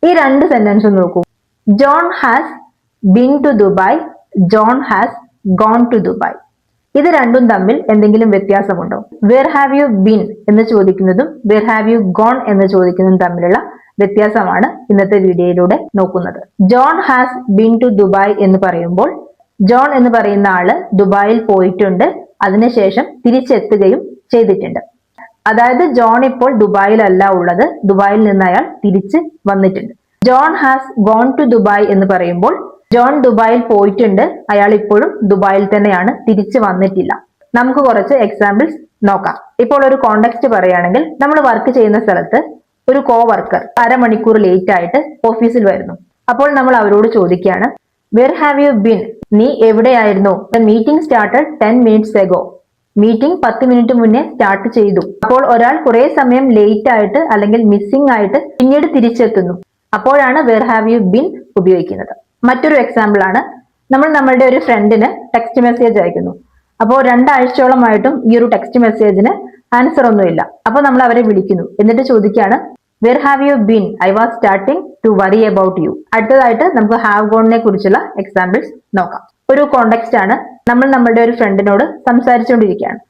ഈ രണ്ട് സെന്റൻസും നോക്കൂ. John has been to Dubai, John has gone to Dubai. ഇത് രണ്ടും തമ്മിൽ എന്തെങ്കിലും വ്യത്യാസമുണ്ടോ? വേർ ഹാവ് യു ബീൻ എന്ന് ചോദിക്കുന്നതും വേർ ഹാവ് യു ഗോൺ എന്ന് ചോദിക്കുന്നതും തമ്മിലുള്ള വ്യത്യാസമാണ് ഇന്നത്തെ വീഡിയോയിലൂടെ നോക്കുന്നത്. John has been to Dubai എന്ന് പറയുമ്പോൾ ജോൺ എന്ന് പറയുന്ന ആള് ദുബായിൽ പോയിട്ടുണ്ട്, അതിനുശേഷം തിരിച്ചെത്തുകയും ചെയ്തിട്ടുണ്ട്. അതായത് ജോൺ ഇപ്പോൾ ദുബായിലല്ല ഉള്ളത്, ദുബായിൽ നിന്ന് അയാൾ തിരിച്ച് വന്നിട്ടുണ്ട്. John has gone to Dubai എന്ന് പറയുമ്പോൾ ജോൺ ദുബായിൽ പോയിട്ടുണ്ട്, അയാൾ ഇപ്പോഴും ദുബായിൽ തന്നെയാണ്, തിരിച്ചു വന്നിട്ടില്ല. നമുക്ക് കുറച്ച് എക്സാമ്പിൾസ് നോക്കാം. ഇപ്പോൾ ഒരു കോണ്ടെക്സ്റ്റ് പറയുകയാണെങ്കിൽ, നമ്മൾ വർക്ക് ചെയ്യുന്ന സ്ഥലത്ത് ഒരു കോ വർക്കർ അരമണിക്കൂർ ലേറ്റ് ആയിട്ട് ഓഫീസിൽ വരുന്നു. അപ്പോൾ നമ്മൾ അവരോട് ചോദിക്കുകയാണ്, വെർ ഹാവ് യു ബീൻ? നീ എവിടെയായിരുന്നു? The meeting started 10 minutes ago. Meeting 10 minute മുന്നേ സ്റ്റാർട്ട് ചെയ്തു. അപ്പോൾ ഒരാൾ കുറെ സമയം ലേറ്റ് ആയിട്ട് അല്ലെങ്കിൽ മിസ്സിംഗ് ആയിട്ട് പിന്നീട് തിരിച്ചെത്തുന്നു. അപ്പോഴാണ് വെർ ഹാവ് യു ബീൻ ഉപയോഗിക്കുന്നത്. മറ്റൊരു എക്സാമ്പിൾ ആണ്, നമ്മൾ നമ്മളുടെ ഒരു ഫ്രണ്ടിന് ടെക്സ്റ്റ് മെസ്സേജ് അയക്കുന്നു. അപ്പോൾ 2 ആഴ്ചയോളമായിട്ടും ഈ ഒരു ടെക്സ്റ്റ് മെസ്സേജിന് ആൻസർ ഒന്നുമില്ല. അപ്പോൾ നമ്മൾ അവരെ വിളിക്കുന്നു, എന്നിട്ട് ചോദിക്കുകയാണ്, where have you been? I was starting to worry about you. അടുത്തതായിട്ട് നമുക്ക് ഹാവ് ഗോണിനെ കുറിച്ചുള്ള എക്സാമ്പിൾസ് നോക്കാം. ഒരു കോണ്ടെക്സ്റ്റ് ആണ്, നമ്മൾ നമ്മളുടെ ഒരു ഫ്രണ്ടിനോട് സംസാരിച്ചുകൊണ്ടിരിക്കുകയാണ്.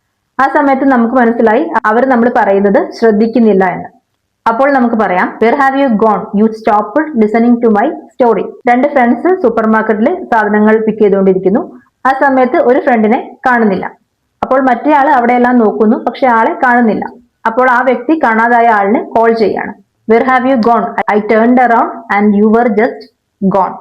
ആ സമയത്ത് നമുക്ക് മനസ്സിലായി അവർ നമ്മൾ പറയുന്നത് ശ്രദ്ധിക്കുന്നില്ല എന്ന്. അപ്പോൾ നമുക്ക് പറയാം, where have you gone? You stopped listening to my story. 2 friends super മാർക്കറ്റിൽ സാധനങ്ങൾ പിക്ക് ചെയ്തുകൊണ്ടിരിക്കുന്നു. ആ സമയത്ത് ഒരു ഫ്രണ്ടിനെ കാണുന്നില്ല. അപ്പോൾ മറ്റേ ആള് അവിടെയെല്ലാം നോക്കുന്നു, പക്ഷെ ആളെ കാണുന്നില്ല. അപ്പോൾ ആ വ്യക്തി കാണാതായ ആളിന് കോൾ ചെയ്യാണ്, where have you gone? I turned around and you were just gone.